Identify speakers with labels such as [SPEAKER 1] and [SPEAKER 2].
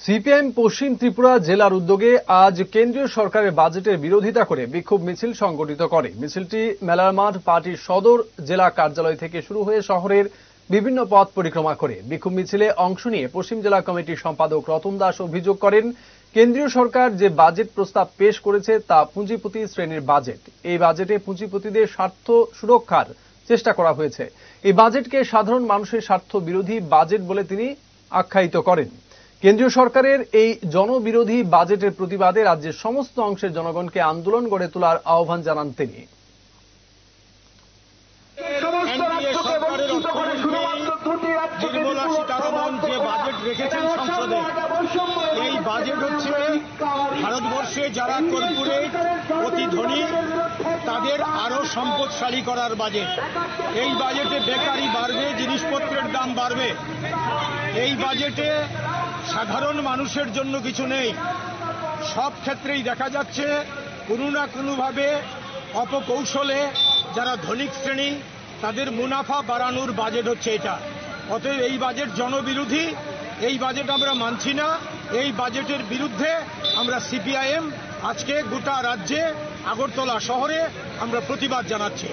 [SPEAKER 1] CPIM পশ্চিম ত্রিপুরা জেলার উদ্যোগে আজ কেন্দ্রীয় সরকারের বাজেটের বিরোধিতা করে বিক্ষোভ মিছিল সংগঠিত করে। মিছিলটি মেলার মাঠ পার্টির সদর জেলা কার্যালয় থেকে শুরু হয়ে শহরের বিভিন্ন পথ পরিক্রমা করে। বিক্ষোভ মিছিলে অংশ নিয়ে পশ্চিম জেলা কমিটির সম্পাদক রতন দাস অভিযোগ করেন, কেন্দ্রীয় সরকার যে বাজেট প্রস্তাব পেশ করেছে তা পুঁজিপতি শ্রেণীর বাজেট। এই বাজেটে পুঁজিপতিদের স্বার্থ সুরক্ষার চেষ্টা করা হয়েছে। এই বাজেটকে সাধারণ মানুষের স্বার্থ বিরোধী বাজেট বলে তিনি আখ্যায়িত করেন। কেন্দ্রীয় সরকারের এই জনবিরোধী বাজেটের প্রতিবাদে রাজ্যের সমস্ত অংশের জনগণকে আন্দোলন গড়ে তোলার আহ্বান জানান তিনি।
[SPEAKER 2] নির্মলা সীতারমণ যে বাজেট রেখেছেন সংসদে, এই বাজেট হচ্ছে ভারতবর্ষে যারা কর্পোরেট অতি ধনী তাদের আরো সম্পদশালী করার বাজেট। এই বাজেটে বেকারি বাড়বে, জিনিসপত্রের দাম বাড়বে। এই বাজেটে সাধারণ মানুষের জন্য কিছু নেই। সব ক্ষেত্রেই দেখা যাচ্ছে কোনো না কোনোভাবে অপকৌশলে যারা ধনিক শ্রেণী তাদের মুনাফা বাড়ানোর বাজেট হচ্ছে এটা। অতএব এই বাজেট জনবিরোধী, এই বাজেট আমরা মানছি না। এই বাজেটের বিরুদ্ধে আমরা সিপিআইএম আজকে গোটা রাজ্যে আগরতলা শহরে আমরা প্রতিবাদ জানাচ্ছি।